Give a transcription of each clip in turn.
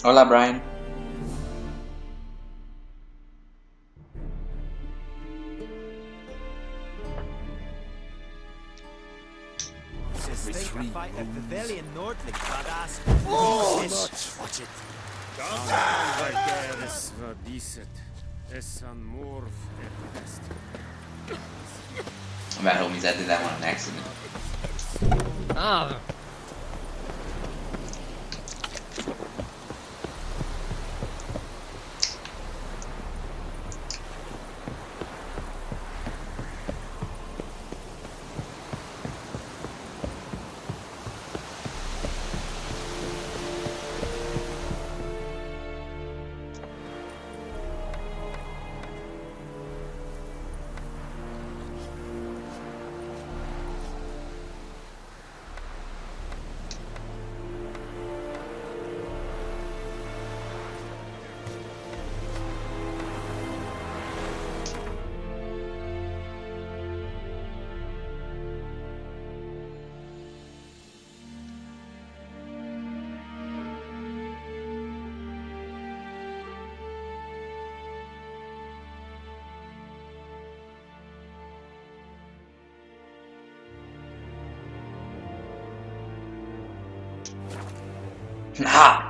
Hola, Brian. Well, homies, I did that one on accident. Ah, Ha!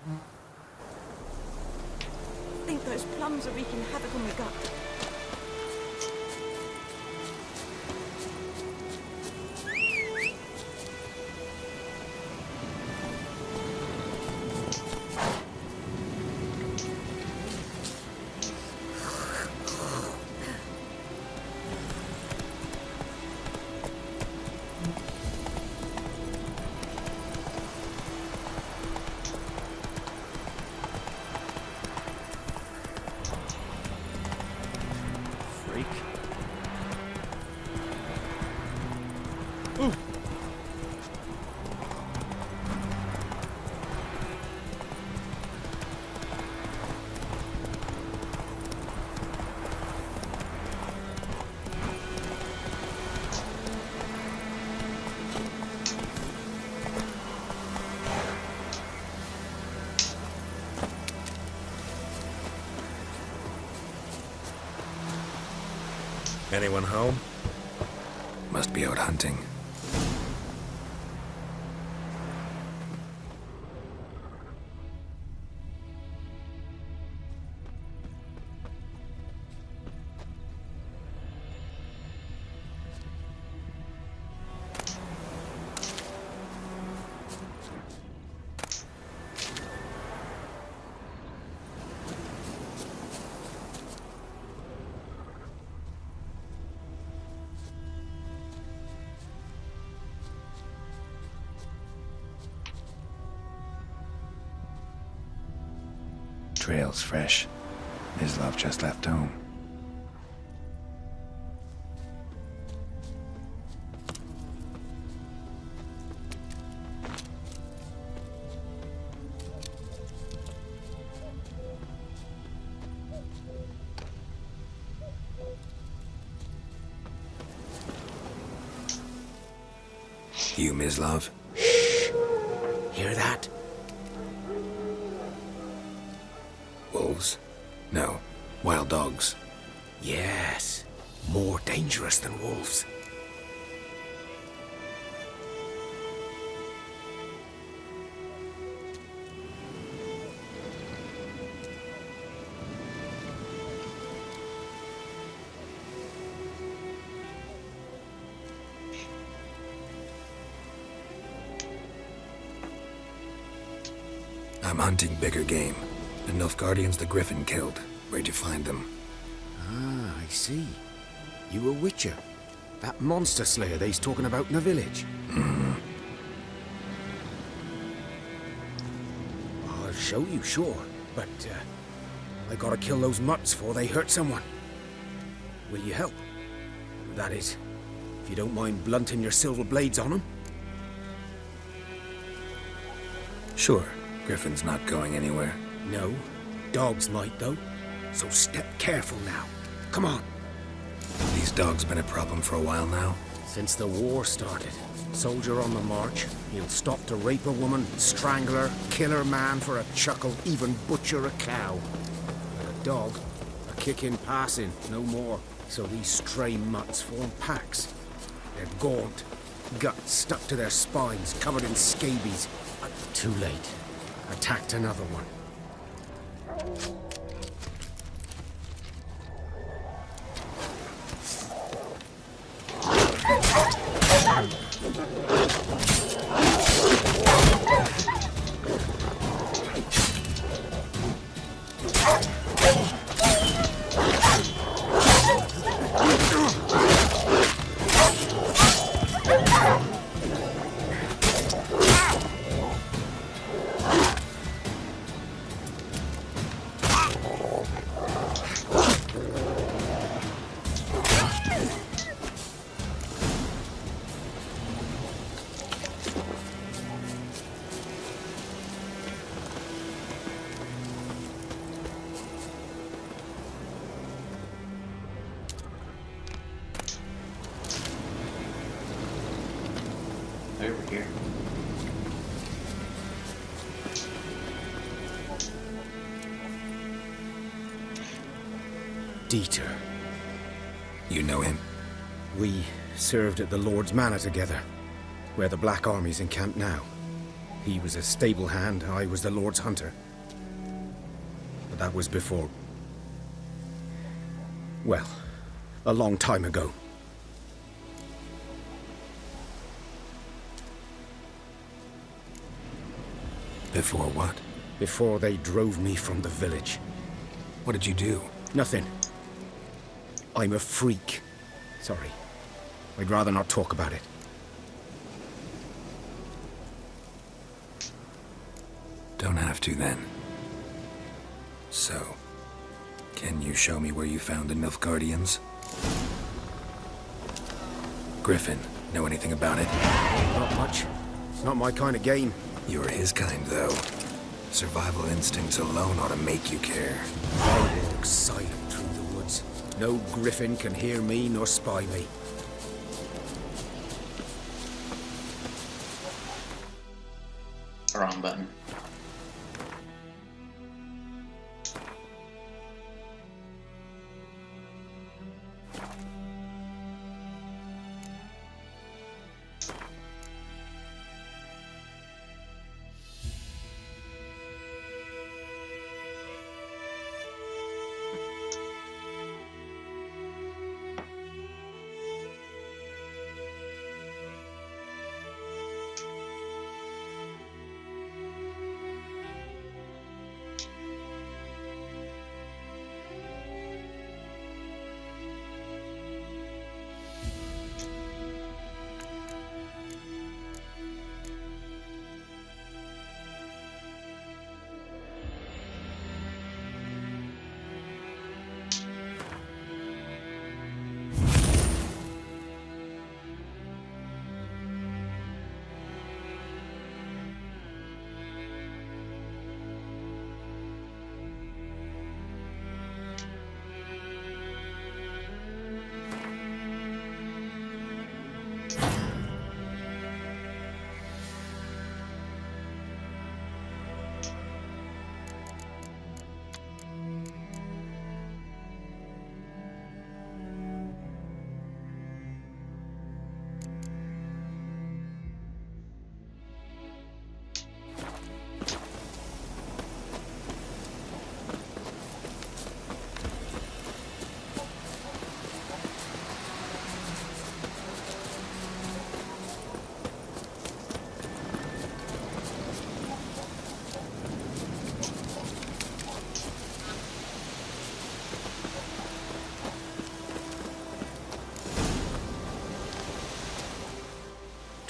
I think those plums are wreaking havoc on my gut. freak. Anyone home? Must be out hunting. Trail's fresh. Mislav just left home. You, Mislav? Hear that? Wolves? No. Wild dogs. Yes. More dangerous than wolves. I'm hunting bigger game. The Nilfgaardians the Griffin killed. Where'd you find them? Ah, I see. You a witcher. That monster slayer they's talking about in the village. I'll show you, sure. But, I gotta kill those mutts before they hurt someone. Will you help? That is, if you don't mind blunting your silver blades on them. Sure. Griffin's not going anywhere. No. Dogs might, though. So step careful now. Come on. These dogs been a problem for a while now. Since the war started, soldier on the march, he'll stop to rape a woman, strangle her, kill her man for a chuckle, even butcher a cow. But a dog, a kick in passing, no more. So these stray mutts form packs. They're gaunt, guts stuck to their spines, covered in scabies. But too late. Attacked another one. Over here. Dieter. You know him? We served at the Lord's Manor together, where the Black Army's encamped now. He was a stable hand, I was the Lord's hunter. But that was before... well, a long time ago. Before what? Before they drove me from the village. What did you do? Nothing. I'm a freak. Sorry. I'd rather not talk about it. Don't have to, then. So, can you show me where you found the Nilfgaardians? Griffin, know anything about it? Not much. Not my kind of game. You're his kind, though. Survival instincts alone ought to make you care. I walk silent through the woods. No griffin can hear me nor spy me. Wrong button.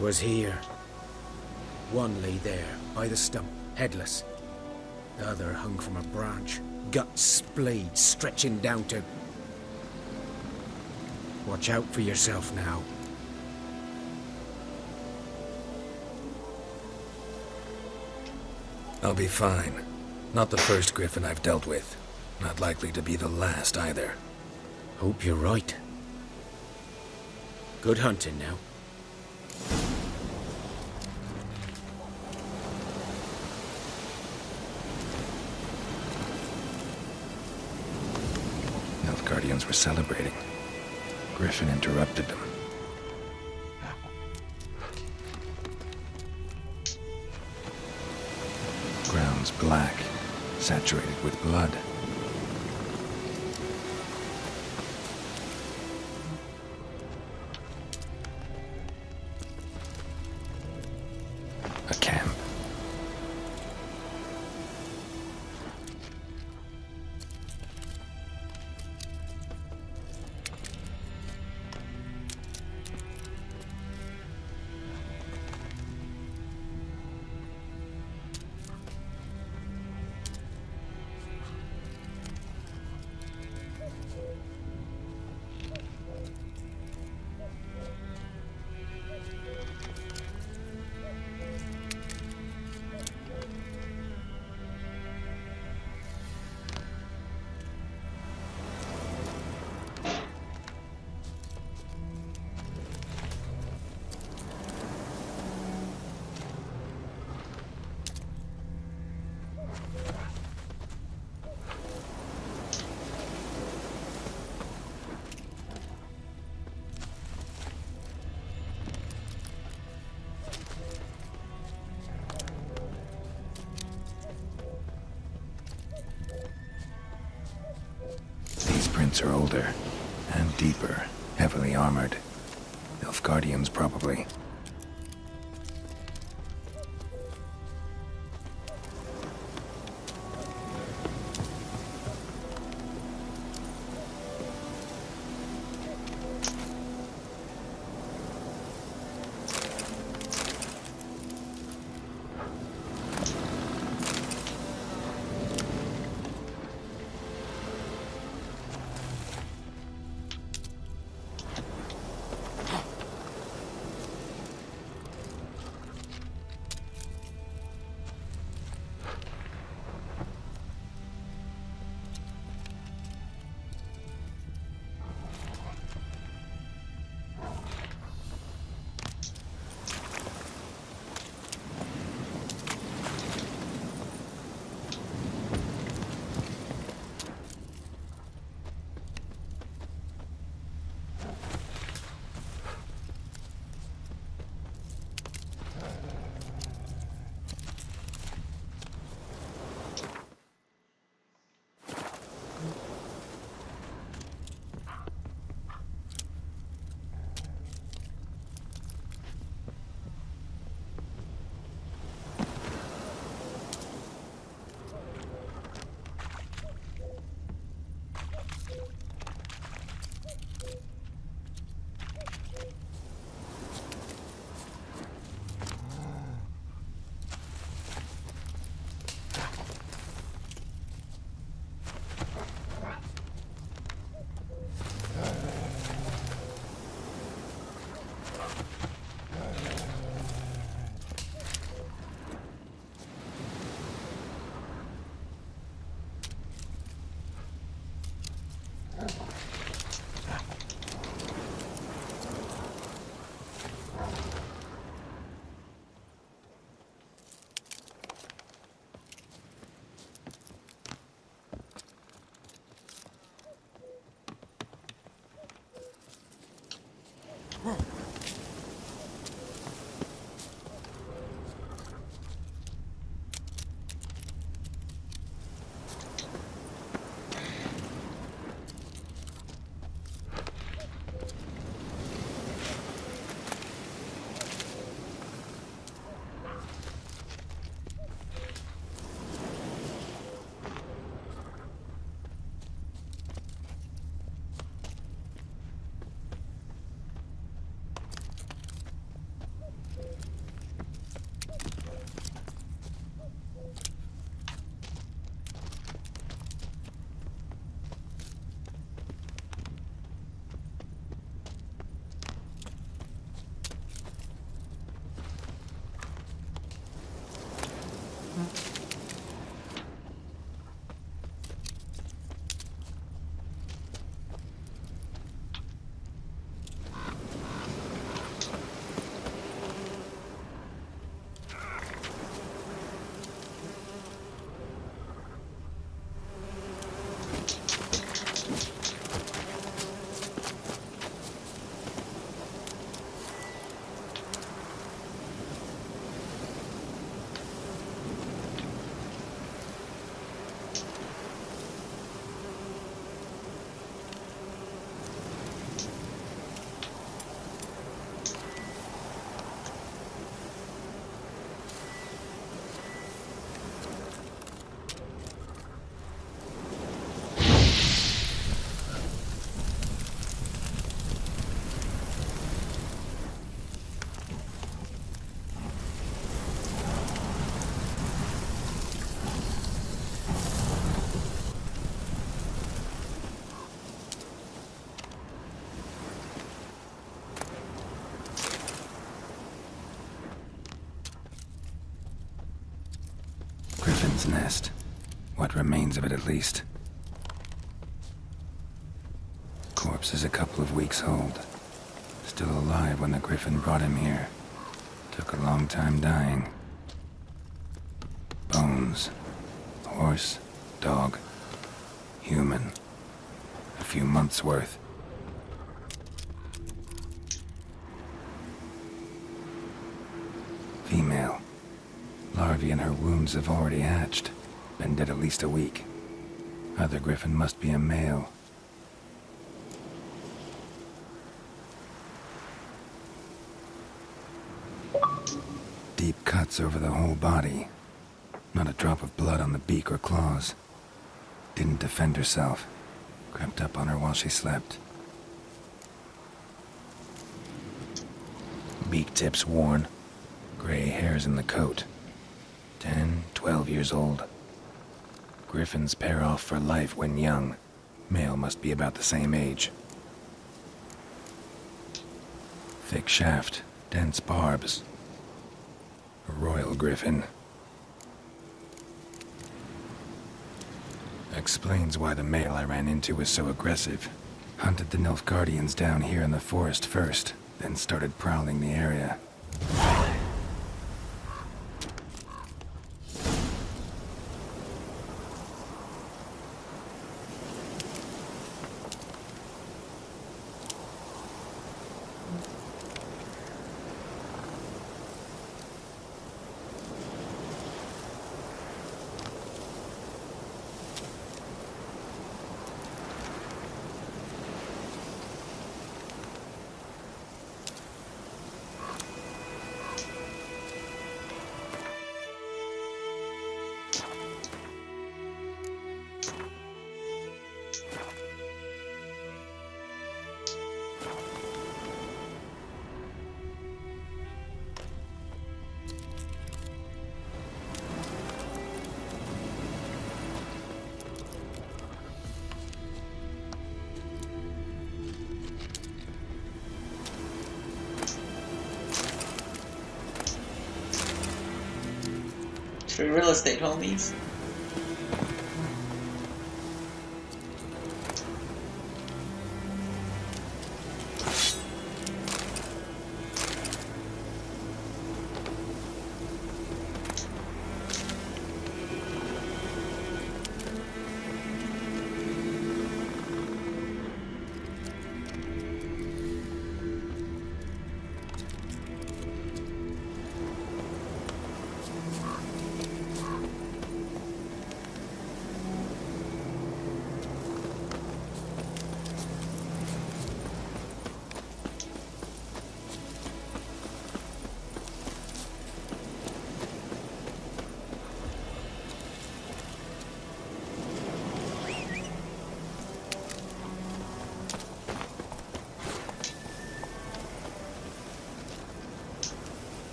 Was here. One lay there, by the stump, headless. The other hung from a branch, guts splayed, stretching down to... Watch out for yourself now. I'll be fine. Not the first griffin I've dealt with. Not likely to be the last, either. Hope you're right. Good hunting now. Nilfgaardians were celebrating. Griffin interrupted them. Ground's black, saturated with blood. A camp. These prints are older and deeper, heavily armored. Nilfgaardians, probably. Griffin's nest. What remains of it, at least. Corpse is a couple of weeks old. Still alive when the Griffin brought him here. Took a long time dying. Bones. Horse, dog, human. A few months' worth. Female. Larvae in her wounds have already hatched. Been dead at least a week. Other Griffin must be a male. Deep cuts over the whole body. Not a drop of blood on the beak or claws. Didn't defend herself. Crept up on her while she slept. Beak tips worn. Gray hairs in the coat. 10, 12 years old. Griffins pair off for life when young. Male must be about the same age. Thick shaft, dense barbs. A royal griffin. Explains why the male I ran into was so aggressive. Hunted the Nilfgaardians down here in the forest first, then started prowling the area. True real estate, homies.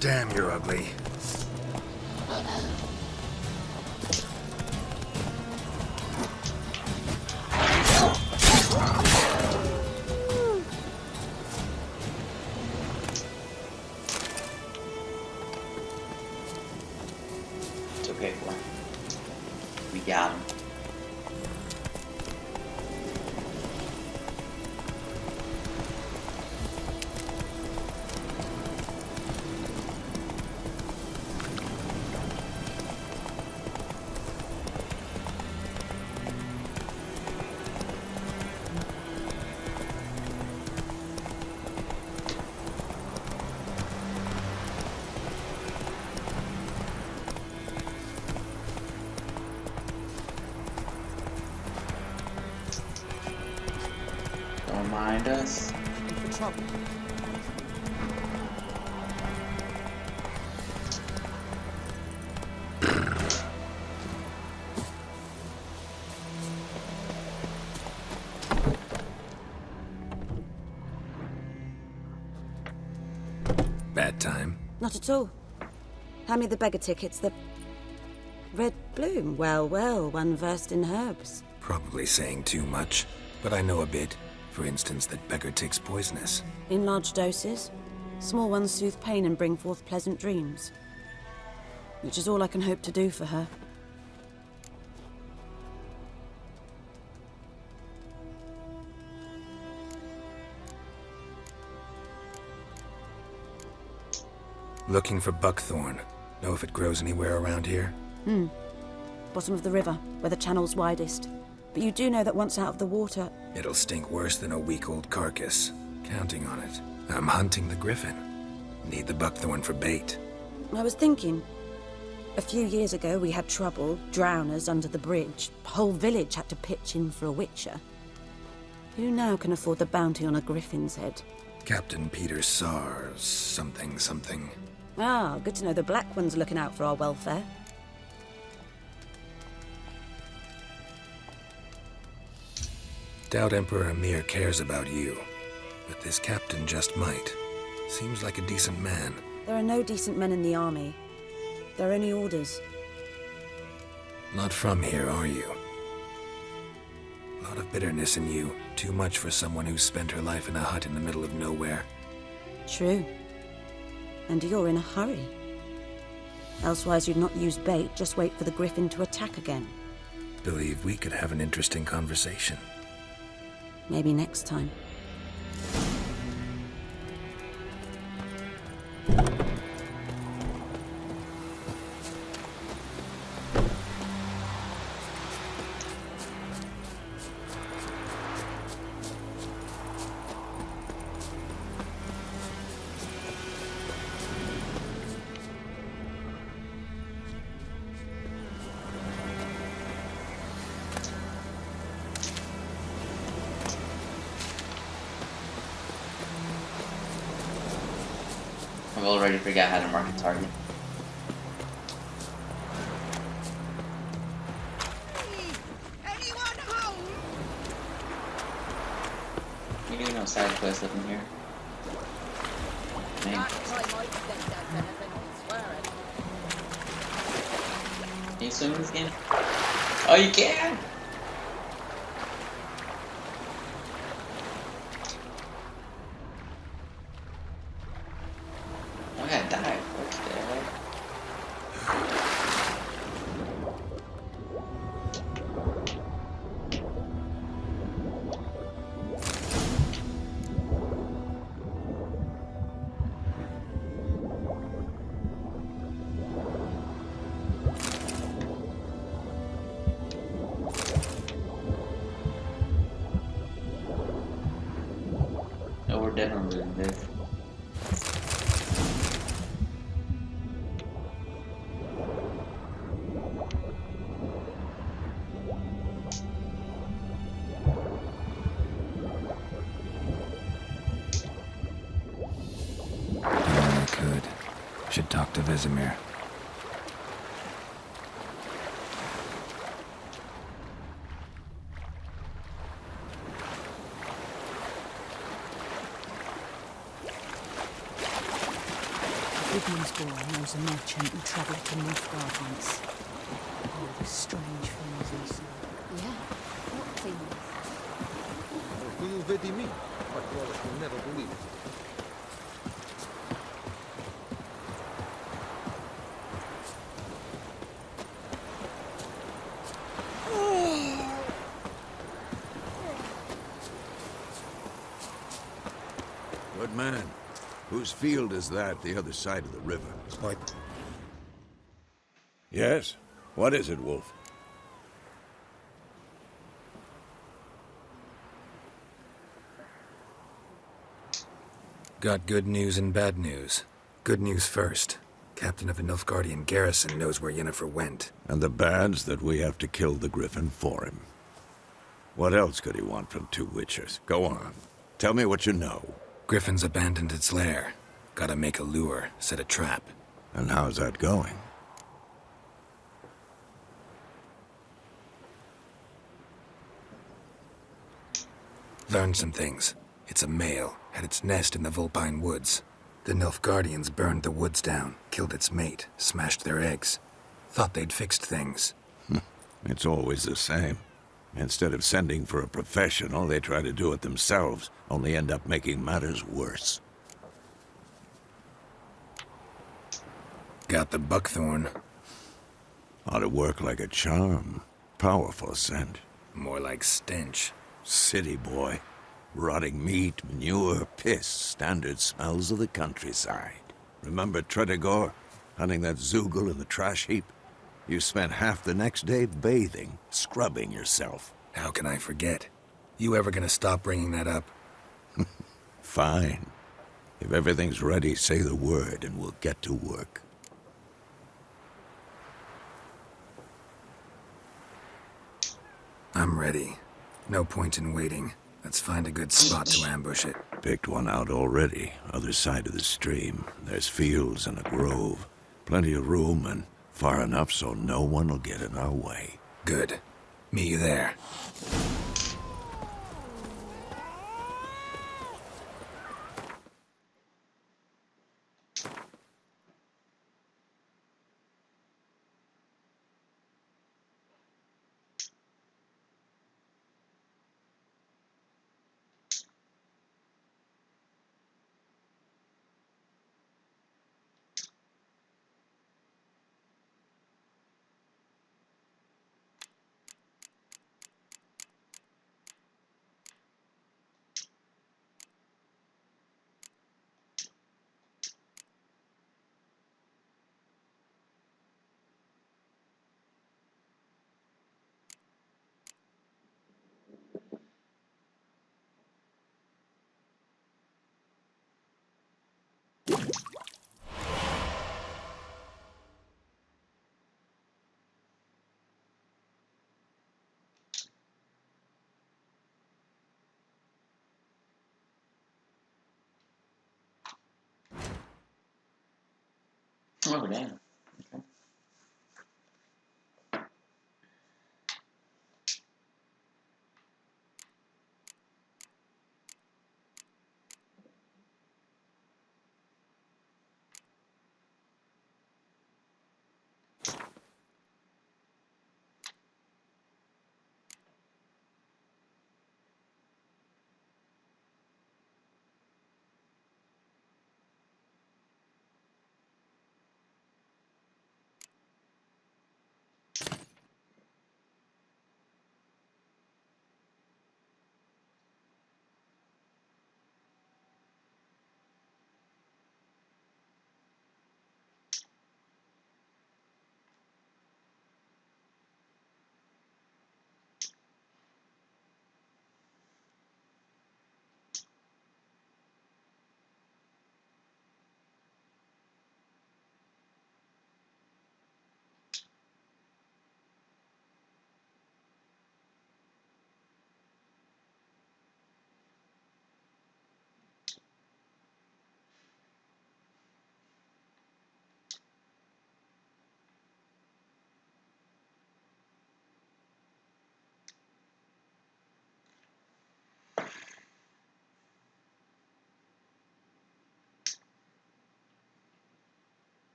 Damn, you're ugly. It's okay, boy. We got him. Don't mind us. For trouble. Bad time. Not at all. Hand me the beggar tickets, the red bloom. Well, well, one versed in herbs. Probably saying too much, but I know a bit. For instance, that beggar tick's poisonous. In large doses. Small ones soothe pain and bring forth pleasant dreams. Which is all I can hope to do for her. Looking for buckthorn. Know if it grows anywhere around here? Bottom of the river, where the channel's widest. But you do know that once out of the water... It'll stink worse than a week-old carcass. Counting on it. I'm hunting the griffin. Need the buckthorn for bait. I was thinking... A few years ago we had trouble, drowners under the bridge. The whole village had to pitch in for a witcher. Who now can afford the bounty on a griffin's head? Captain Peter Sars, something. Ah, good to know the Black One's looking out for our welfare. Doubt Emperor Emir cares about you. But this captain just might. Seems like a decent man. There are no decent men in the army. There are only orders. Not from here, are you? A lot of bitterness in you. Too much for someone who's spent her life in a hut in the middle of nowhere. True. And you're in a hurry. Elsewise you'd not use bait, just wait for the griffin to attack again. Believe we could have an interesting conversation. Maybe next time. I've already forgot how to mark a target. Anyone home? You do no side quests up in here. Man. Can you swim in this game? Oh, you can! I gotta die. What the heck? No, we're definitely doing this. I could. Should talk to Vesemir. Wigginsboro knows a merchant who travelled to Nilfgaard once. All the strange things he saw. Yeah, what things? Do you vedi me? But Wallace will never believe it. Good man. Whose field is that the other side of the river? Like, Yes? What is it, Wolf? Got good news and bad news. Good news first. Captain of a Nilfgaardian garrison knows where Yennefer went. And the bad's that we have to kill the griffin for him. What else could he want from two witchers? Go on. Tell me what you know. Griffin's abandoned its lair. Gotta make a lure, set a trap. And how's that going? Learned some things. It's a male, had its nest in the Vulpine Woods. The Nilfgaardians burned the woods down, killed its mate, smashed their eggs. Thought they'd fixed things. It's always the same. Instead of sending for a professional, they try to do it themselves, only end up making matters worse. Got the buckthorn. Ought to work like a charm. Powerful scent. More like stench. City boy. Rotting meat, manure, piss. Standard smells of the countryside. Remember Tretogor? Hunting that Zoogle in the trash heap? You spent half the next day bathing, scrubbing yourself. How can I forget? You ever gonna stop bringing that up? Fine. If everything's ready, say the word and we'll get to work. I'm ready. No point in waiting. Let's find a good spot to ambush it. Picked one out already. Other side of the stream. There's fields and a grove. Plenty of room and far enough so no one will get in our way. Good. Meet you there. Oh, damn. Okay.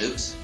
Oops.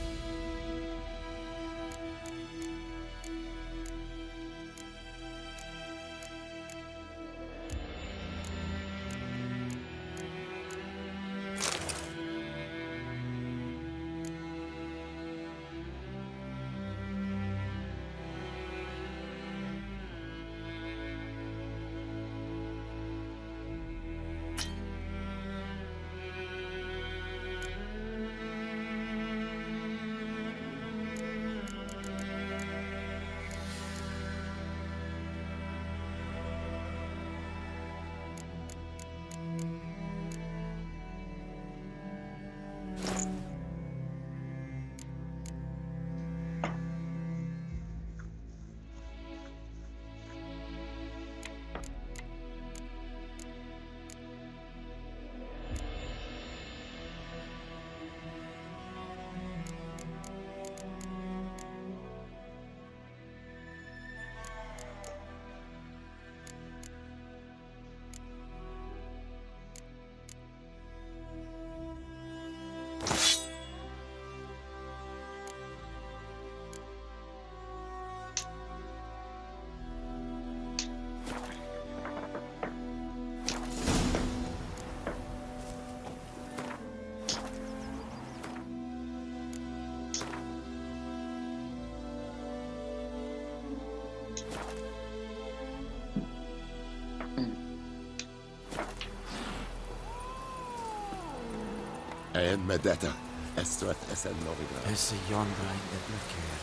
En med detta, Estrat SN Novigrad. Esse Yondra in the Blackhair.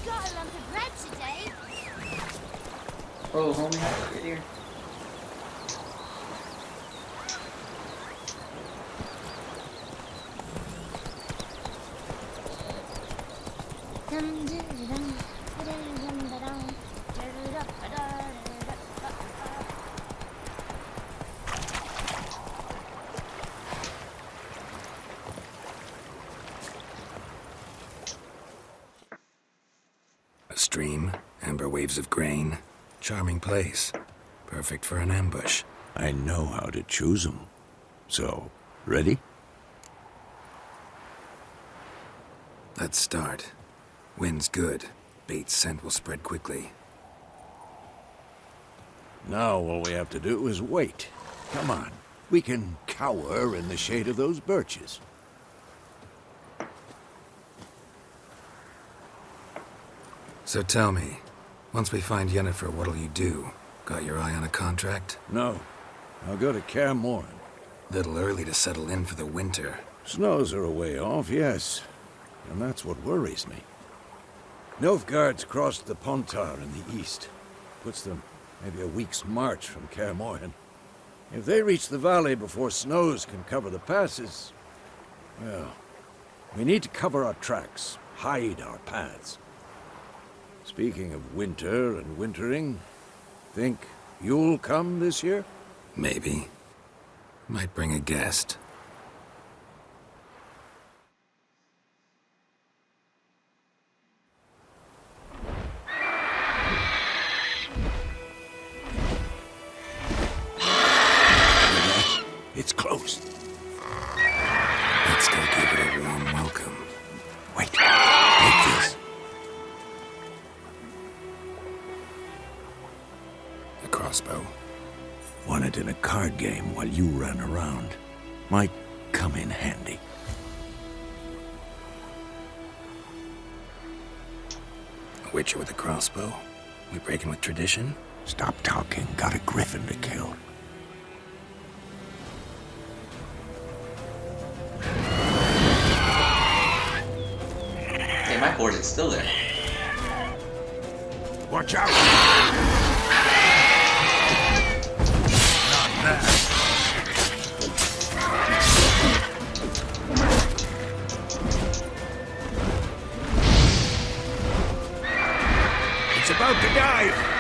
Got a lump of bread today. Oh, homie, you're here. A stream, amber waves of grain. Charming place. Perfect for an ambush. I know how to choose them. So, ready? Let's start. Wind's good. Bait's scent will spread quickly. Now all we have to do is wait. Come on. We can cower in the shade of those birches. So tell me, once we find Yennefer, what'll you do? Got your eye on a contract? No. I'll go to Kaer Morhen. Little early to settle in for the winter. Snows are a way off, yes. And that's what worries me. Nilfgaard's crossed the Pontar in the east. Puts them maybe a week's march from Kaer Morhen. If they reach the valley before snows can cover the passes, well, we need to cover our tracks, hide our paths. Speaking of winter and wintering, think you'll come this year? Maybe. Might bring a guest. It's closed. Let's go give it a warm welcome. Wait. Take this. A crossbow. Won it in a card game while you ran around. Might come in handy. A witcher with a crossbow? We breaking with tradition? Stop talking. Got a griffin to kill. Hey, my board is still there. Watch out! It's about to dive!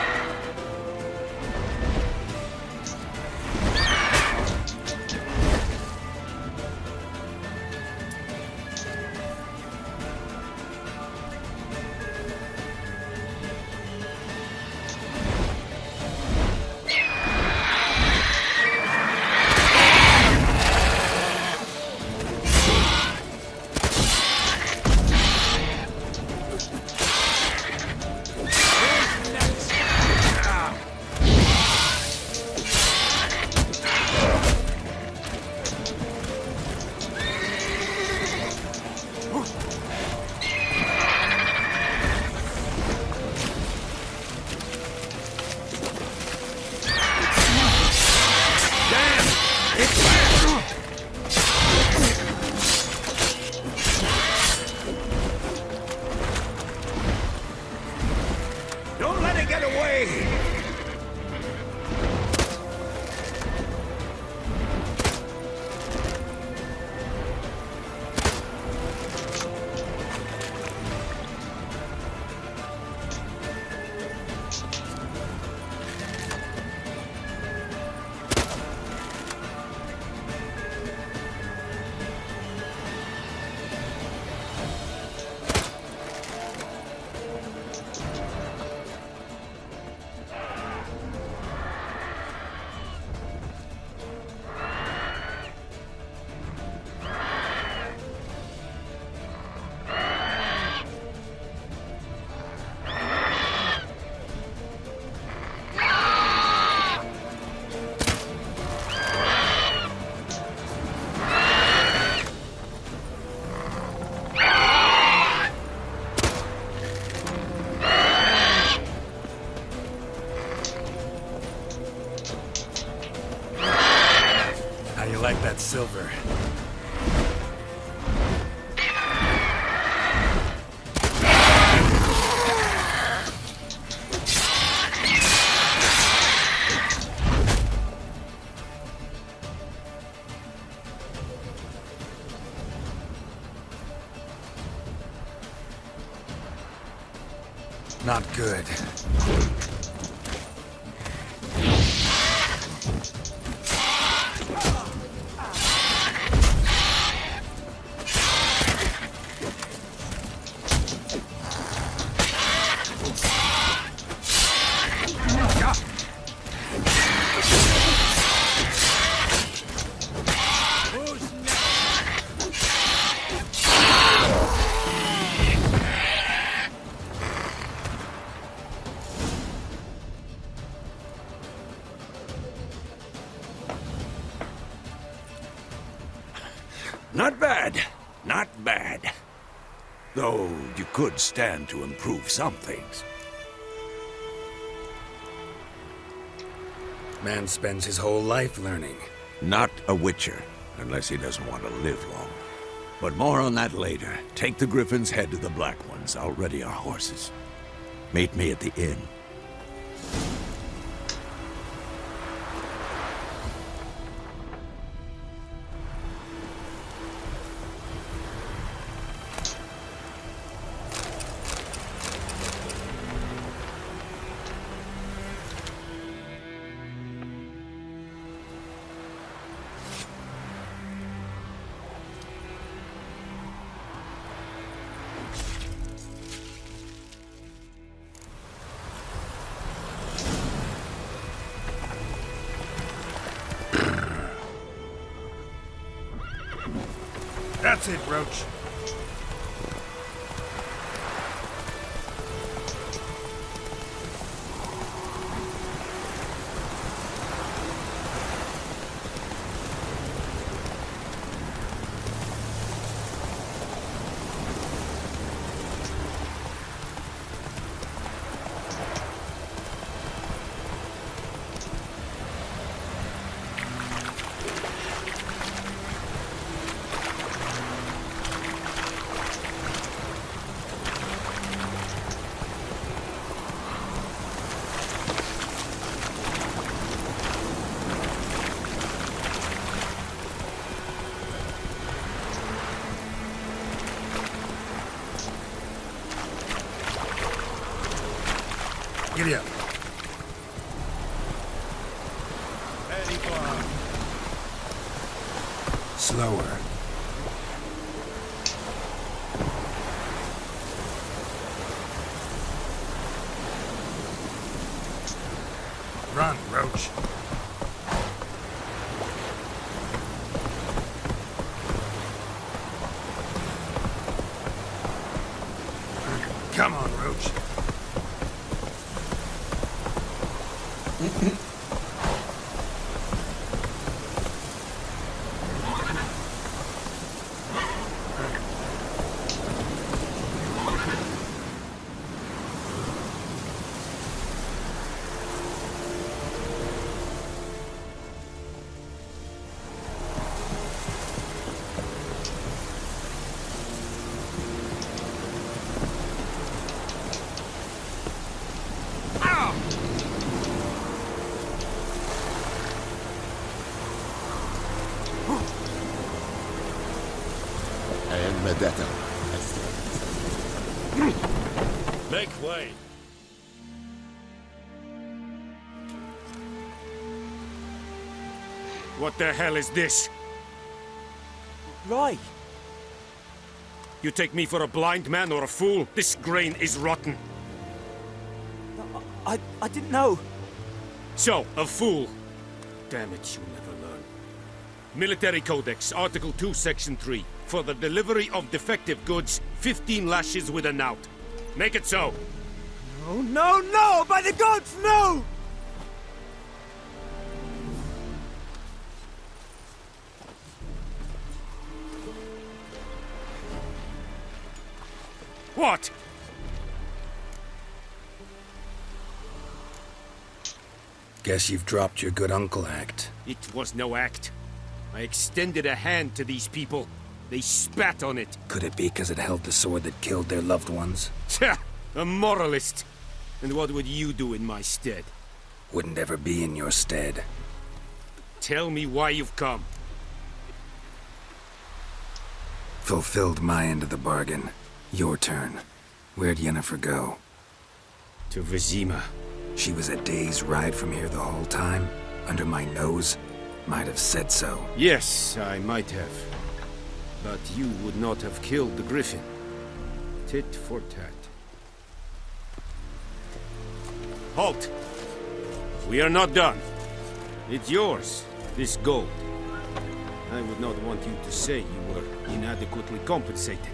Get away! How you like that silver? Not good. Not bad. Not bad. Though you could stand to improve some things. Man spends his whole life learning. Not a Witcher, unless he doesn't want to live long. But more on that later. Take the Griffin's head to the Black Ones. I'll ready our horses. Meet me at the inn. That's it, Roach. Giddy up. Slower. Run, Roach. Come on, Roach. Ow! Make way. What the hell is this? Right. You take me for a blind man or a fool? This grain is rotten. I didn't know. So, a fool. Damn it, you'll never learn. Military Codex, Article 2, Section 3. For the delivery of defective goods, 15 lashes with a knout. Make it so. No, no, no! By the gods, no! What? Guess you've dropped your good uncle act. It was no act. I extended a hand to these people. They spat on it. Could it be because it held the sword that killed their loved ones? Tja, a moralist. And what would you do in my stead? Wouldn't ever be in your stead. Tell me why you've come. Fulfilled my end of the bargain. Your turn. Where'd Yennefer go? To Vizima. She was a day's ride from here the whole time? Under my nose? Might have said so. Yes, I might have. But you would not have killed the griffin. Tit for tat. Halt! We are not done. It's yours, this gold. I would not want you to say you were inadequately compensated.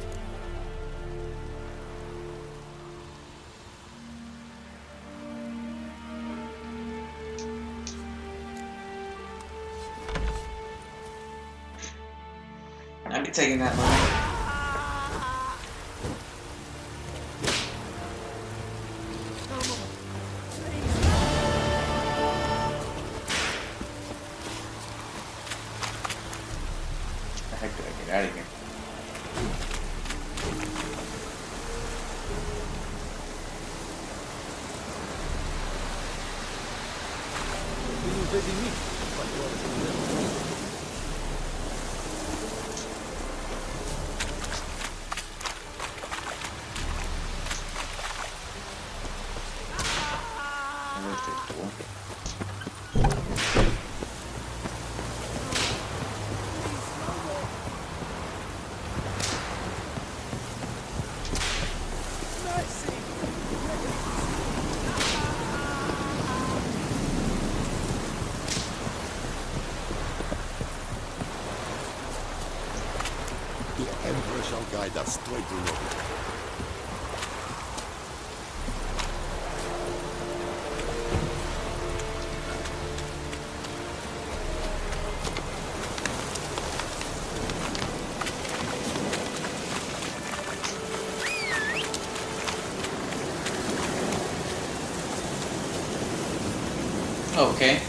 I'd be taking that money. The heck did I get out of here? You vedi me, but you're never Where's the door? The Emperor shall guide us straight to Nobel. Okay.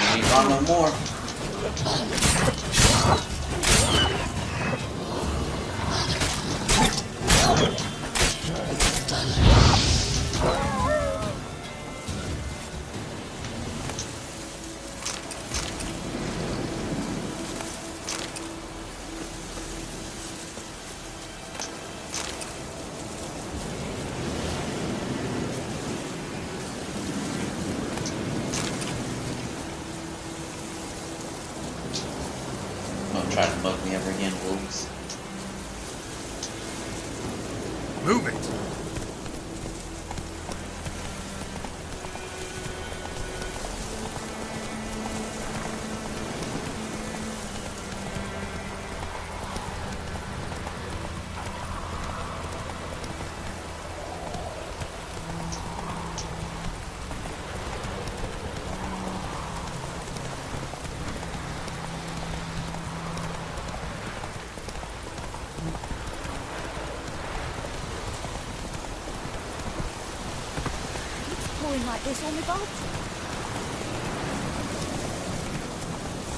Ain't got no more. Don't try to bug me ever again, wolves. Move it! like this on my boat.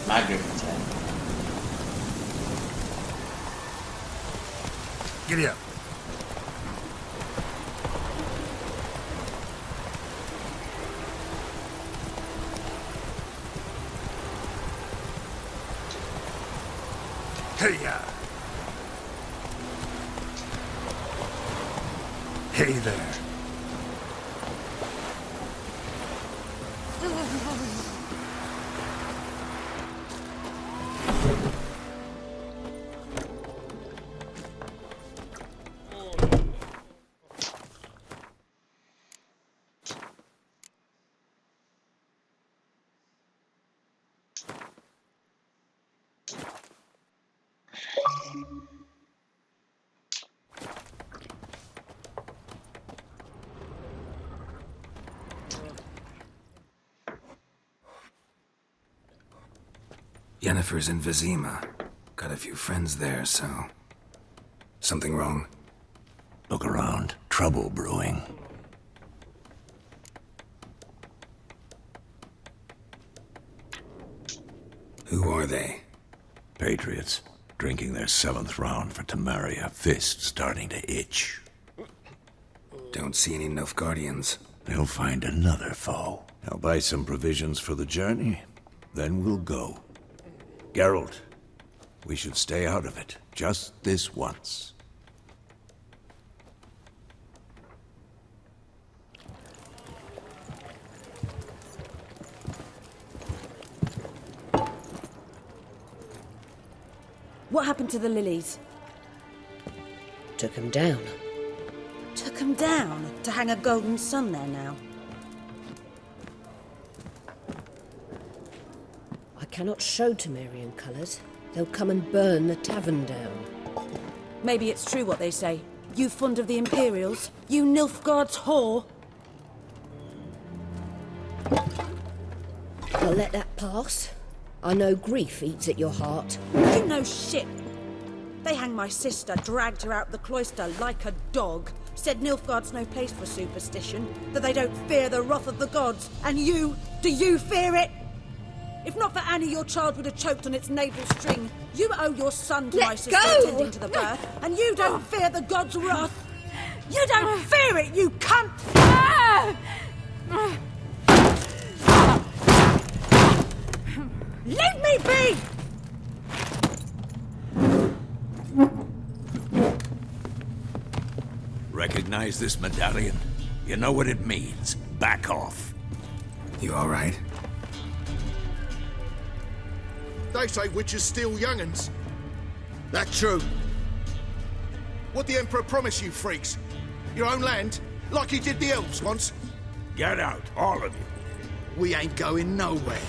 My griffin's head. Giddy up. Hey-ya! Hey there. Yennefer's in Vizima. Got a few friends there, so... Something wrong? Look around. Trouble brewing. Who are they? Patriots. Drinking their 7th round for Temeria. Fist starting to itch. Don't see any Nilfgaardians. They'll find another foe. I'll buy some provisions for the journey. Then we'll go. Geralt, we should stay out of it. Just this once. What happened to the lilies? Took him down. Took 'em down to hang a golden sun there now. I cannot show Temerian colours. They'll come and burn the tavern down. Maybe it's true what they say. You fond of the Imperials? You Nilfgaard's whore? I'll let that pass. I know grief eats at your heart. You know shit. They hanged my sister, dragged her out the cloister like a dog. Said Nilfgaard's no place for superstition, that they don't fear the wrath of the gods. And you, do you fear it? If not for Annie, your child would have choked on its navel string. You owe your son to my sister attending to the birth, and you don't fear the gods' wrath. You don't fear it, you cunt! Leave me be! Recognize this medallion? You know what it means. Back off. You all right? They say witches steal young'uns. That true? What the Emperor promise you, freaks? Your own land? Like he did the elves once? Get out, all of you. We ain't going nowhere.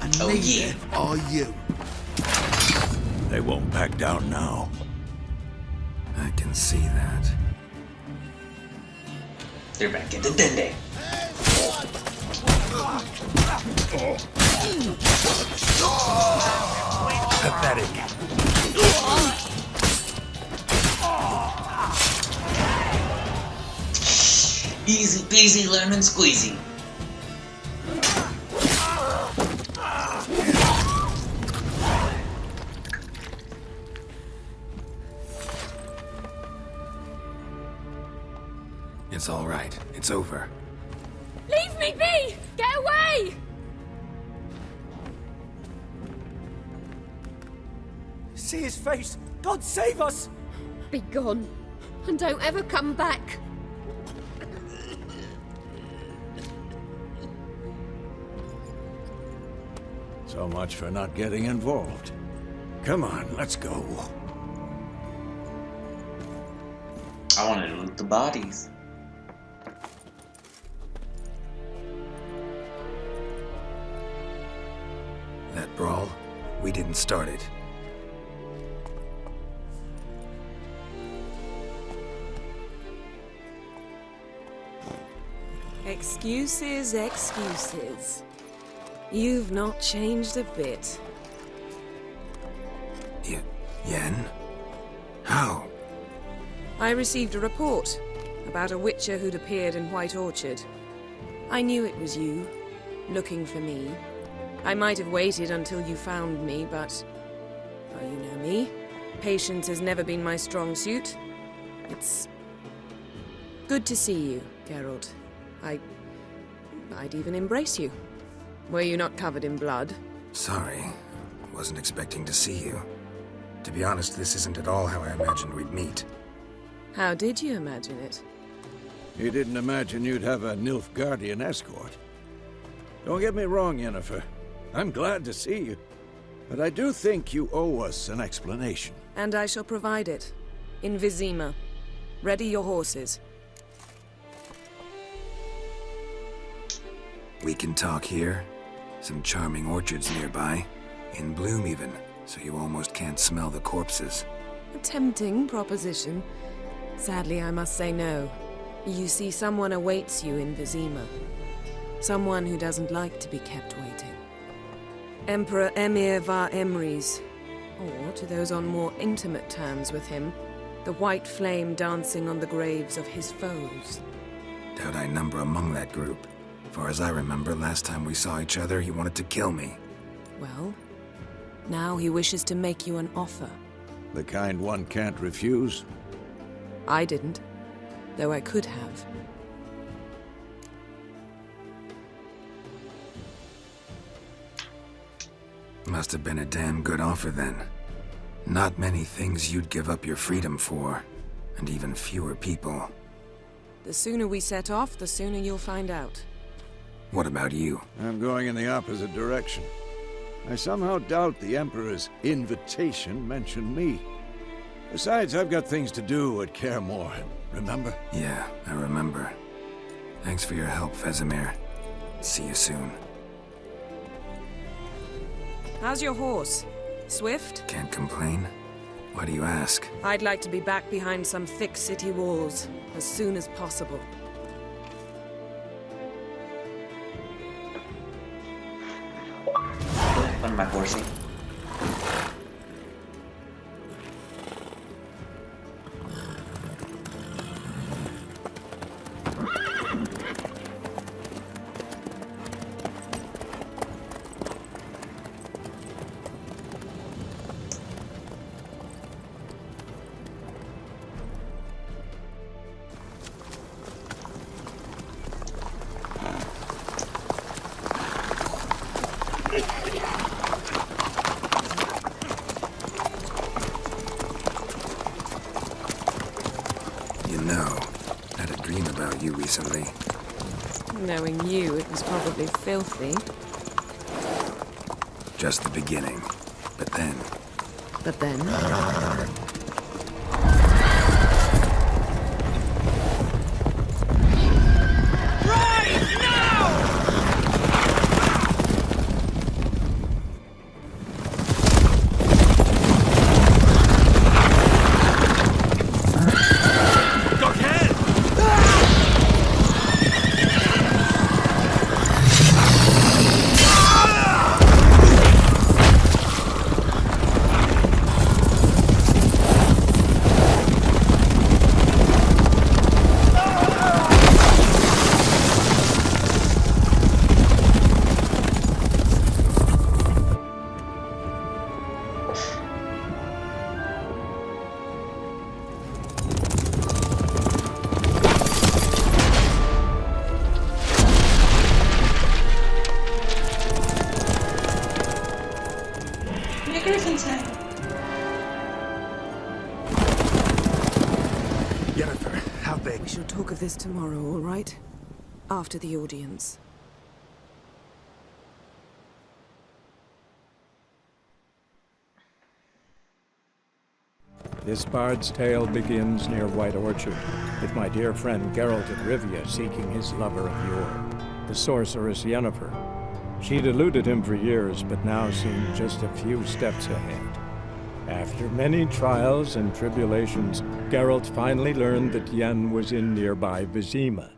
And Oh, neither yeah. are you. They won't back down now. I can see that. They're back in the den. Pathetic. Easy peasy lemon squeezy. It's all right. It's over. Leave me be! Get away! See his face! God save us! Be gone, and don't ever come back. So much for not getting involved. Come on, let's go. I wanted to loot the bodies. That brawl, we didn't start it. Excuses, excuses. You've not changed a bit. Yen? How? I received a report. about a witcher who'd appeared in White Orchard. I knew it was you, looking for me. I might have waited until you found me, but... well, you know me. Patience has never been my strong suit. It's... good to see you, Geralt. I'd even embrace you. Were you not covered in blood? Sorry. Wasn't expecting to see you. To be honest, this isn't at all how I imagined we'd meet. How did you imagine it? You didn't imagine you'd have a Nilfgaardian escort. Don't get me wrong, Yennefer. I'm glad to see you. But I do think you owe us an explanation. And I shall provide it. In Vizima. Ready your horses. We can talk here. Some charming orchards nearby. In bloom even, so you almost can't smell the corpses. A tempting proposition. Sadly, I must say no. You see, someone awaits you in Vizima. Someone who doesn't like to be kept waiting. Emperor Emir var Emrys. Or, to those on more intimate terms with him, the white flame dancing on the graves of his foes. Doubt I number among that group. Far as I remember, last time we saw each other, he wanted to kill me. Well, now he wishes to make you an offer. The kind one can't refuse? I didn't, though I could have. Must have been a damn good offer then. Not many things you'd give up your freedom for, and even fewer people. The sooner we set off, the sooner you'll find out. What about you? I'm going in the opposite direction. I somehow doubt the Emperor's invitation mentioned me. Besides, I've got things to do at Kaer Morhen, remember? Yeah, I remember. Thanks for your help, Vesemir. See you soon. How's your horse? Swift? Can't complain. Why do you ask? I'd like to be back behind some thick city walls, as soon as possible. On my horsey. You know, I had a dream about you recently. Knowing you, it was probably filthy. Just the beginning. But then... But then? Yennefer, how big? We shall talk of this tomorrow, all right? After the audience. This bard's tale begins near White Orchard, with my dear friend Geralt of Rivia seeking his lover of yore, the sorceress Yennefer. She'd eluded him for years, but now seemed just a few steps ahead. After many trials and tribulations, Geralt finally learned that Yen was in nearby Vizima.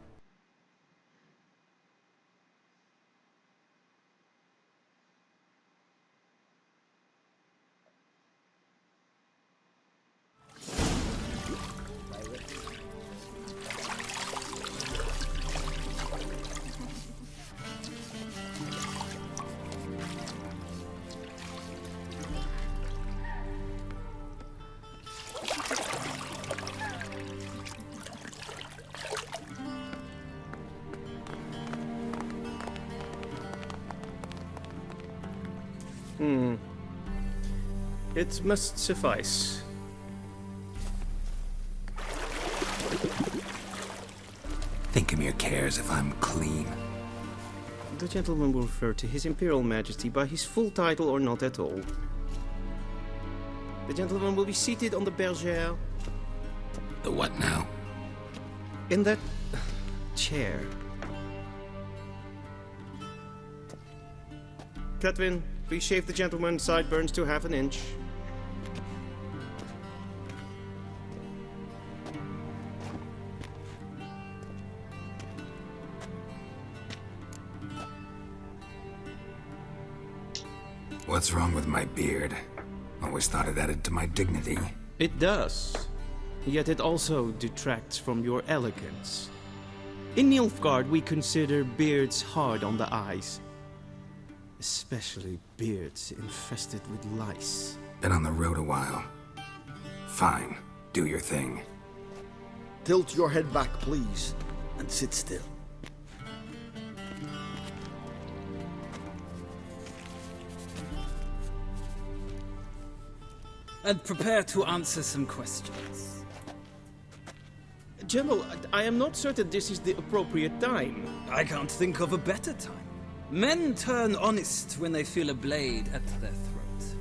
It must suffice. Thinkamere cares if I'm clean. The gentleman will refer to His Imperial Majesty by his full title or not at all. The gentleman will be seated on the bergère. The what now? In that chair. Catwin, please shave the gentleman's sideburns to ½ an inch. What's wrong with my beard? Always thought it added to my dignity. It does. Yet it also detracts from your elegance. In Nilfgaard, we consider beards hard on the eyes. Especially beards infested with lice. Been on the road a while. Fine. Do your thing. Tilt your head back, please, and sit still. And prepare to answer some questions. General, I am not certain this is the appropriate time. I can't think of a better time. Men turn honest when they feel a blade at their throat.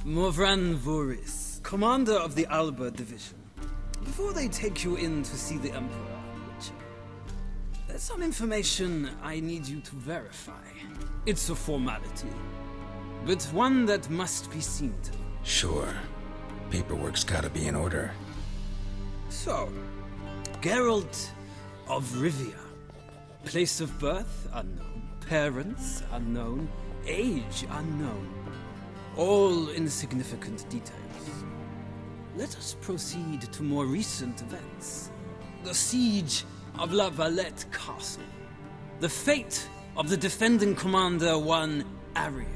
Morvran Voris, commander of the Alba Division. Before they take you in to see the Emperor, Witcher, there's some information I need you to verify. It's a formality, but one that must be seen to. Sure. Paperwork's gotta be in order. So, Geralt of Rivia. Place of birth unknown. Parents unknown. Age unknown. All insignificant details. Let us proceed to more recent events. The siege of La Valette Castle. The fate of the defending commander, one Arian.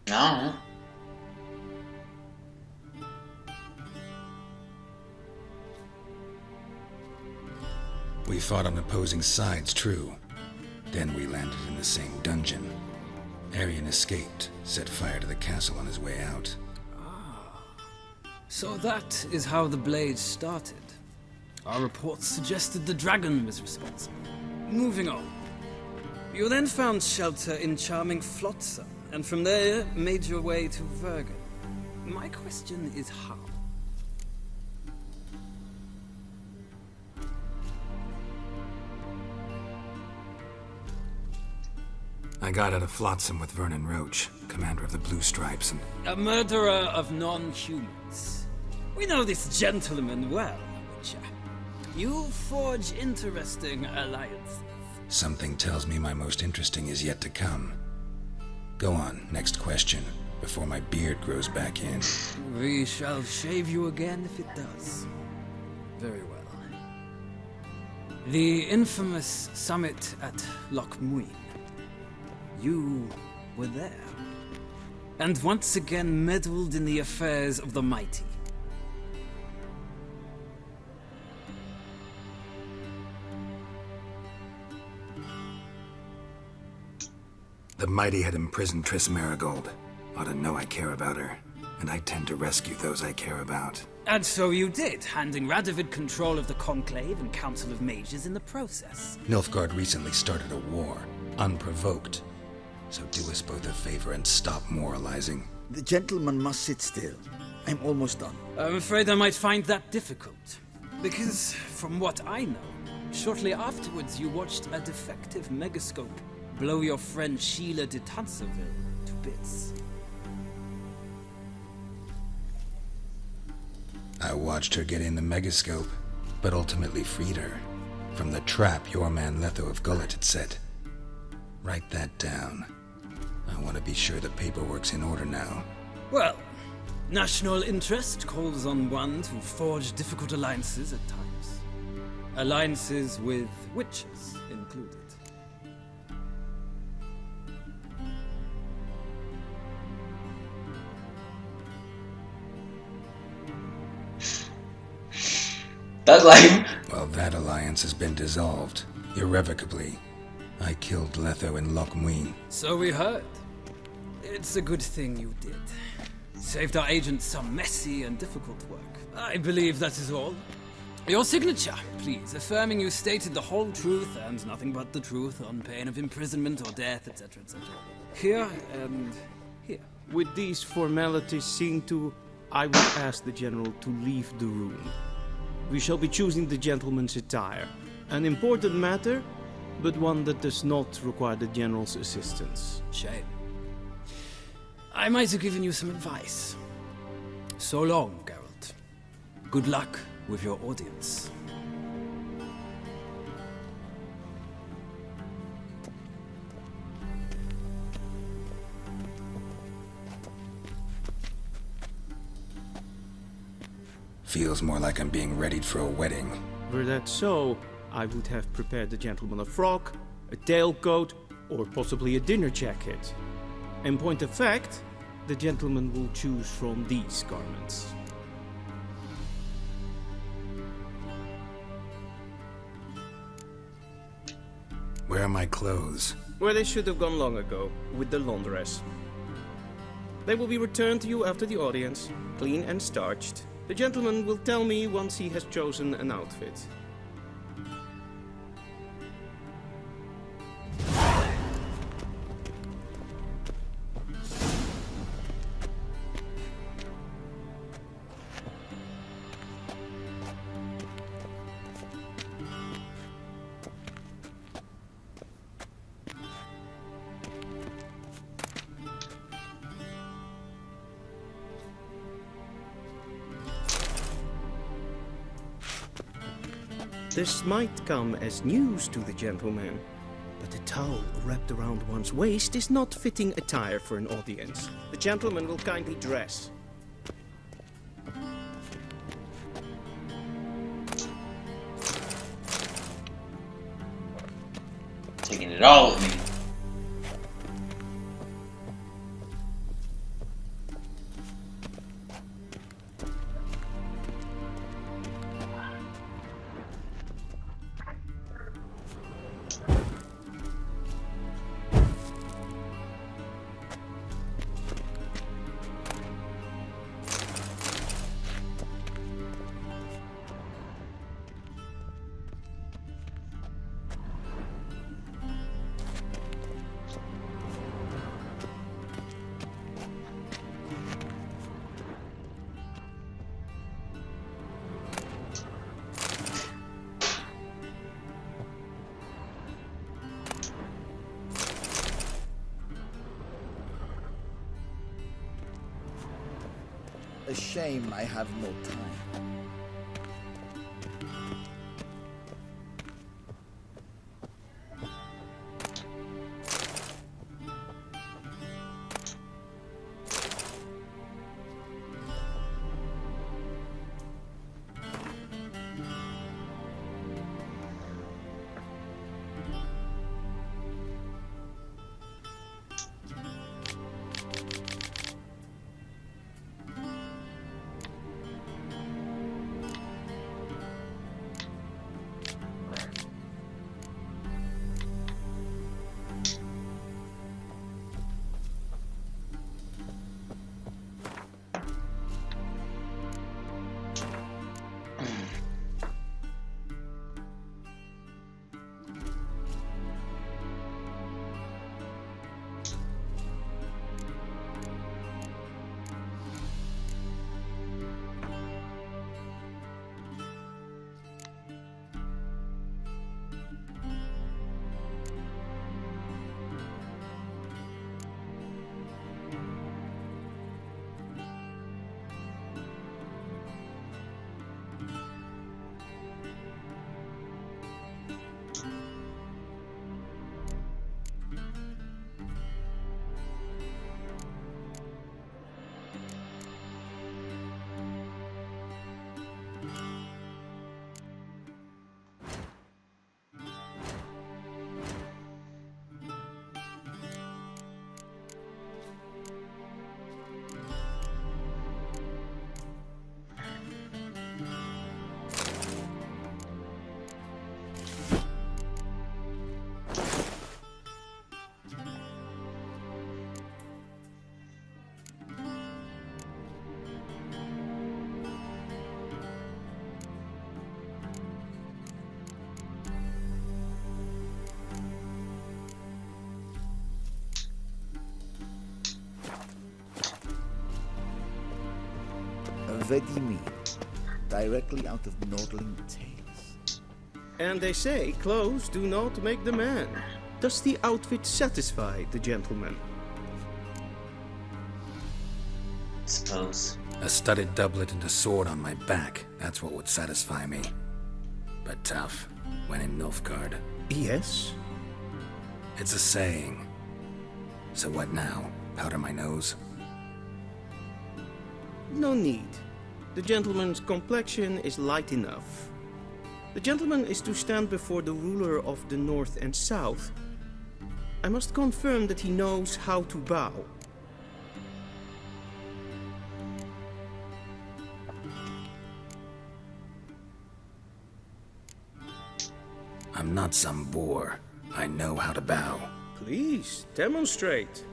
No. We fought on opposing sides, true. Then we landed in the same dungeon. Arian escaped, set fire to the castle on his way out. So that is how the Blade started. Our reports suggested the dragon was responsible. Moving on. You then found shelter in charming Flotsam, and from there made your way to Vergen. My question is how? I got out of Flotsam with Vernon Roach, commander of the Blue Stripes, and... A murderer of non-humans. We know this gentleman well, Witcher. You forge interesting alliances. Something tells me my most interesting is yet to come. Go on, next question, before my beard grows back in. We shall shave you again if it does. Very well. The infamous summit at Loch Muin. You were there. And once again meddled in the affairs of the mighty. The mighty had imprisoned Triss Marigold. Ought to know I care about her, and I tend to rescue those I care about. And so you did, handing Radovid control of the Conclave and Council of Mages in the process. Nilfgaard recently started a war, unprovoked. So do us both a favor and stop moralizing. The gentleman must sit still. I'm almost done. I'm afraid I might find that difficult. Because, from what I know, shortly afterwards you watched a defective megascope blow your friend Sheila de Tanserville to bits. I watched her get in the megascope, but ultimately freed her from the trap your man Letho of Gullet had set. Write that down. I want to be sure the paperwork's in order now. Well, national interest calls on one to forge difficult alliances at times. Alliances with witches included. That's like... Well, that alliance has been dissolved, irrevocably. I killed Letho in Loch Muin. So we heard. It's a good thing you did. Saved our agents some messy and difficult work. I believe that is all. Your signature, please, affirming you stated the whole truth and nothing but the truth on pain of imprisonment or death, etc., etc. Here and here. With these formalities seen to, I would ask the General to leave the room. We shall be choosing the gentleman's attire. An important matter, but one that does not require the General's assistance. Shame. I might have given you some advice. So long, Geralt. Good luck with your audience. Feels more like I'm being readied for a wedding. Were that so, I would have prepared the gentleman a frock, a tailcoat, or possibly a dinner jacket. In point of fact, the gentleman will choose from these garments. Where are my clothes? Where they should have gone long ago, with the laundress. They will be returned to you after the audience, clean and starched. The gentleman will tell me once he has chosen an outfit. This might come as news to the gentleman, but a towel wrapped around one's waist is not fitting attire for an audience. The gentleman will kindly dress. Taking it all with me. A shame I have no time. Vedimi, directly out of Nordling Tales. And they say clothes do not make the man. Does the outfit satisfy the gentleman? Suppose. A studded doublet and a sword on my back, that's what would satisfy me. But tough, when in Nilfgaard. Yes? It's a saying. So what now? Powder my nose? No need. The gentleman's complexion is light enough. The gentleman is to stand before the ruler of the North and South. I must confirm that he knows how to bow. I'm not some boor. I know how to bow. Please, demonstrate.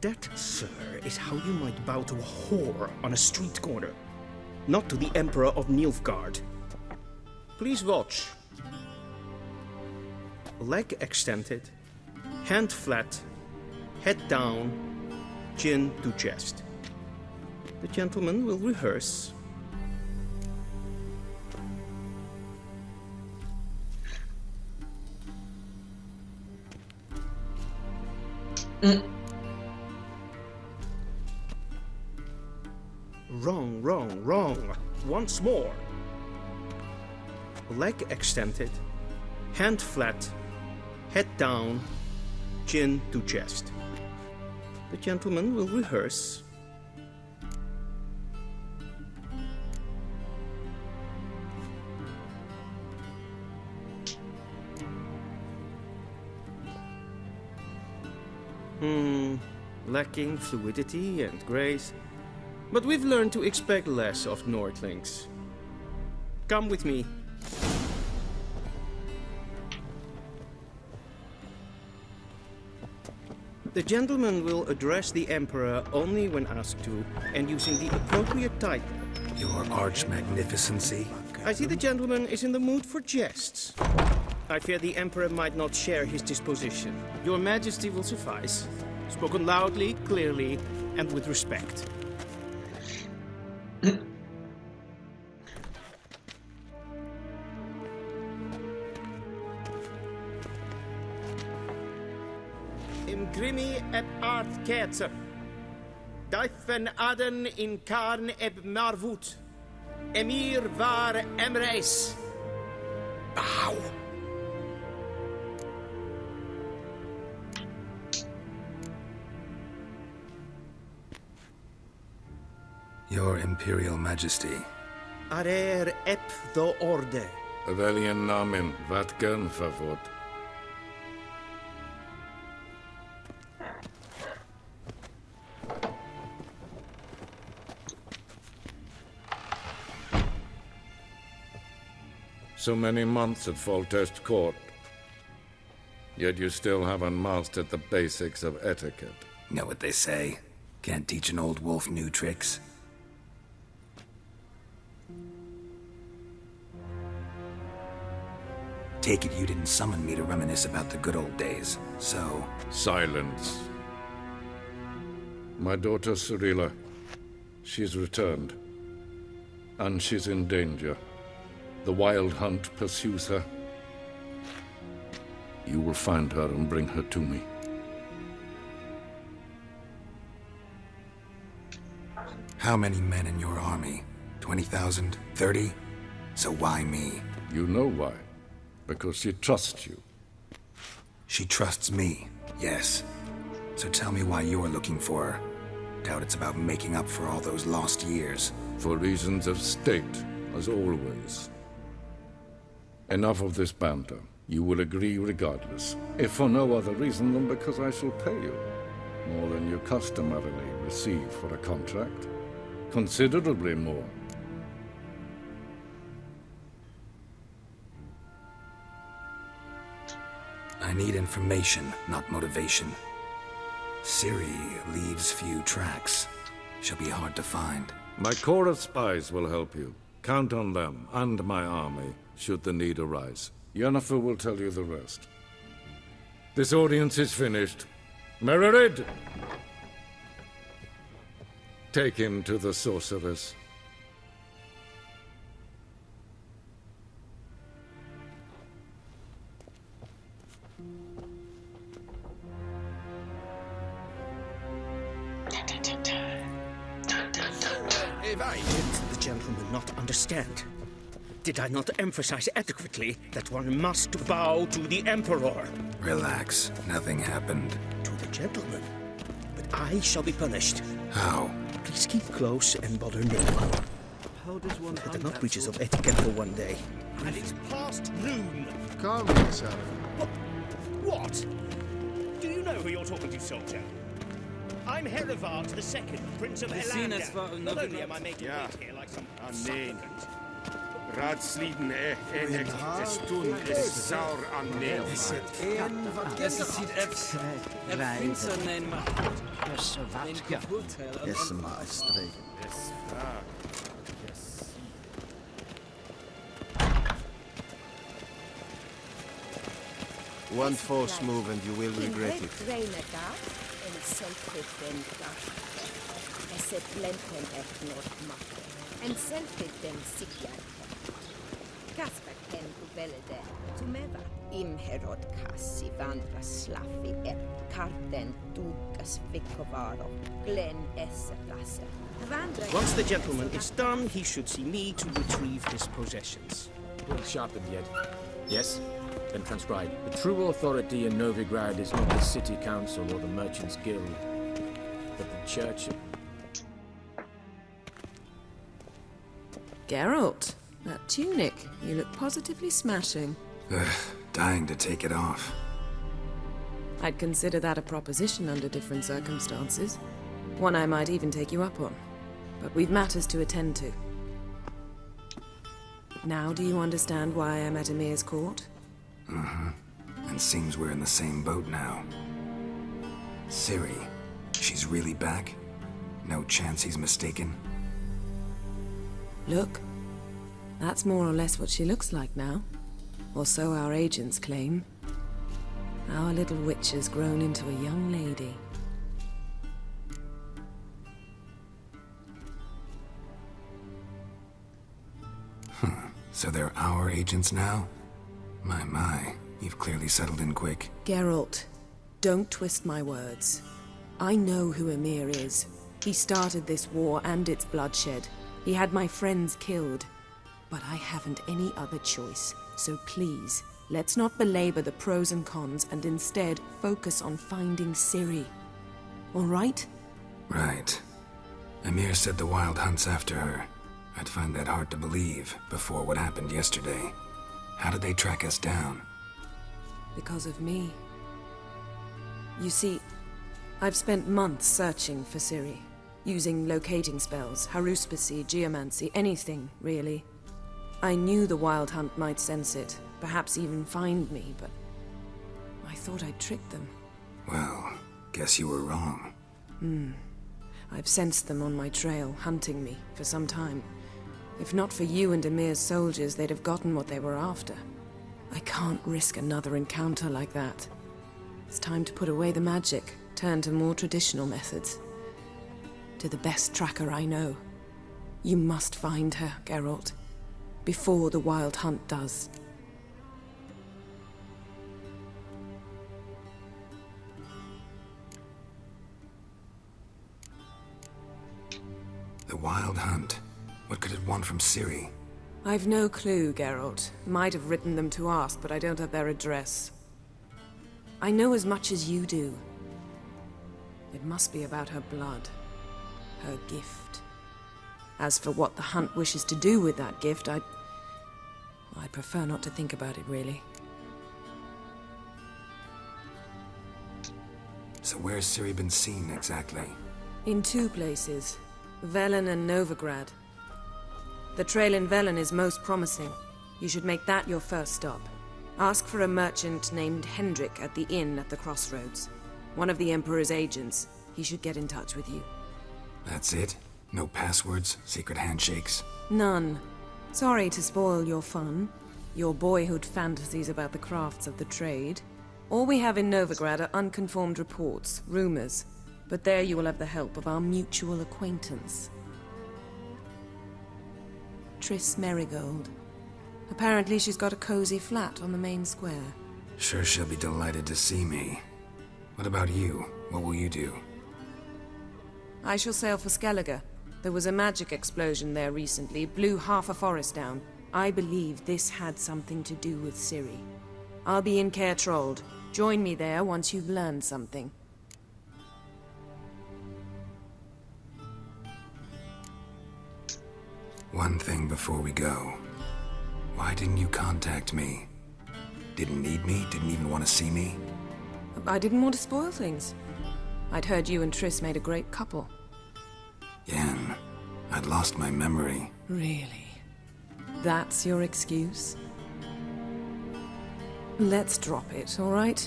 That, sir, is how you might bow to a whore on a street corner, not to the Emperor of Nilfgaard. Please watch. Leg extended, hand flat, head down, chin to chest. The gentleman will rehearse. Wrong, wrong, wrong. Once more. Leg extended, hand flat, head down, chin to chest. The gentleman will rehearse. Lacking fluidity and grace. But we've learned to expect less of Nordlings. Come with me. The gentleman will address the Emperor only when asked to, and using the appropriate title. Your arch-magnificency? I see the gentleman is in the mood for jests. I fear the Emperor might not share his disposition. Your Majesty will suffice. Spoken loudly, clearly, and with respect. Imgrimi et art ketzer. Daifen aden in karn eb marvut. Emir var emreis. Bow. Your Imperial Majesty. Arer ep the orde. Veljen namen, vatgen favot. So many months at Foltest Court. Yet you still haven't mastered the basics of etiquette. Know what they say? Can't teach an old wolf new tricks. Take it you didn't summon me to reminisce about the good old days, so... Silence. My daughter Cirilla, she's returned. And she's in danger. The Wild Hunt pursues her. You will find her and bring her to me. How many men in your army? 20,000? 30? So why me? You know why. Because she trusts you. She trusts me, yes. So tell me why you're looking for her. Doubt it's about making up for all those lost years. For reasons of state, as always. Enough of this banter. You will agree regardless. If for no other reason than because I shall pay you. More than you customarily receive for a contract. Considerably more. I need information, not motivation. Ciri leaves few tracks. She'll be hard to find. My corps of spies will help you. Count on them, and my army, should the need arise. Yennefer will tell you the rest. This audience is finished. Mererid! Take him to the sorceress. Did the gentleman not understand? Did I not emphasize adequately that one must bow to the Emperor? Relax. Nothing happened. To the gentleman. But I shall be punished. How? Please keep close and bother no one. How does one The not breaches of etiquette for one day. And it's past noon. Calm yourself. What? Do you know who you're talking to, soldier? I'm Herivard II, Prince of Elander. Not only am I making wait here like some nee. Raadsleden enig tun is saur aan neel. Es sieht finster nein macht. Yes, maestro. One false move and you will regret it. En selfiten sikjär. Kasper ken kuvelde. Tumeva. Imherod kassi vandra slaffi karten tukas vikkovaro. Glen esseplasse. Once the gentleman is done, he should see me to retrieve his possessions. Well sharpened yet. Yes? Then transcribe. The true authority in Novigrad is not the city council or the merchants' guild, but the church. Geralt, that tunic. You look positively smashing. Ugh, dying to take it off. I'd consider that a proposition under different circumstances. One I might even take you up on. But we've matters to attend to. Now do you understand why I'm at Emir's court? Mm-hmm. And seems we're in the same boat now. Ciri, she's really back? No chance he's mistaken? Look, that's more or less what she looks like now. Or so our agents claim. Our little witch has grown into a young lady. So they're our agents now? My, you've clearly settled in quick. Geralt, don't twist my words. I know who Emir is. He started this war and its bloodshed. He had my friends killed. But I haven't any other choice. So please, let's not belabor the pros and cons and instead focus on finding Ciri. All right? Right. Emir said the Wild Hunt's after her. I'd find that hard to believe before what happened yesterday. How did they track us down? Because of me. You see, I've spent months searching for Ciri. Using locating spells, haruspicy, geomancy, anything, really. I knew the Wild Hunt might sense it, perhaps even find me, but I thought I'd tricked them. Well, guess you were wrong. I've sensed them on my trail, hunting me, for some time. If not for you and Emir's soldiers, they'd have gotten what they were after. I can't risk another encounter like that. It's time to put away the magic, turn to more traditional methods. To the best tracker I know. You must find her, Geralt. Before the Wild Hunt does. The Wild Hunt. What could it want from Ciri? I've no clue, Geralt. Might have written them to ask, but I don't have their address. I know as much as you do. It must be about her blood. Her gift. As for what the Hunt wishes to do with that gift, I'd prefer not to think about it, really. So where's Ciri been seen, exactly? In two places. Velen and Novigrad. The trail in Velen is most promising. You should make that your first stop. Ask for a merchant named Hendrik at the inn at the crossroads. One of the Emperor's agents. He should get in touch with you. That's it? No passwords? Secret handshakes? None. Sorry to spoil your fun. Your boyhood fantasies about the crafts of the trade. All we have in Novigrad are unconformed reports, rumors. But there you will have the help of our mutual acquaintance. Triss Merigold. Apparently she's got a cozy flat on the main square. Sure she'll be delighted to see me. What about you? What will you do? I shall sail for Skellige. There was a magic explosion there recently, blew half a forest down. I believe this had something to do with Ciri. I'll be in Caer Trolde. Join me there once you've learned something. One thing before we go. Why didn't you contact me? Didn't need me? Didn't even want to see me? I didn't want to spoil things. I'd heard you and Triss made a great couple. Yen, I'd lost my memory. Really? That's your excuse? Let's drop it, all right?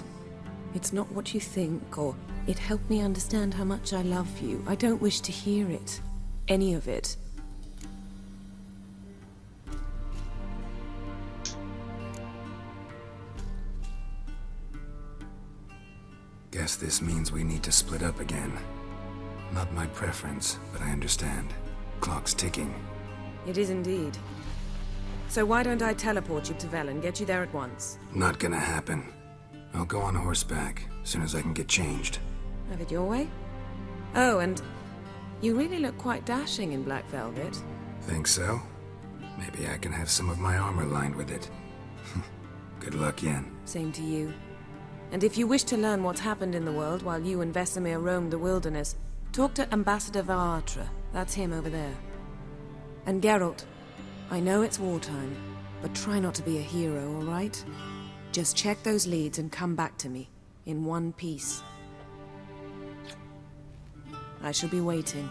It's not what you think, or it helped me understand how much I love you. I don't wish to hear it. Any of it. Guess this means we need to split up again. Not my preference, but I understand. Clock's ticking. It is indeed. So why don't I teleport you to Velen, get you there at once? Not gonna happen. I'll go on horseback, as soon as I can get changed. Have it your way? Oh, and you really look quite dashing in black velvet. Think so? Maybe I can have some of my armor lined with it. Good luck, Yen. Same to you. And if you wish to learn what's happened in the world while you and Vesemir roamed the wilderness, talk to Ambassador Varatra. That's him over there. And Geralt, I know it's wartime, but try not to be a hero, all right? Just check those leads and come back to me, in one piece. I shall be waiting.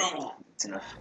Oh, that's enough.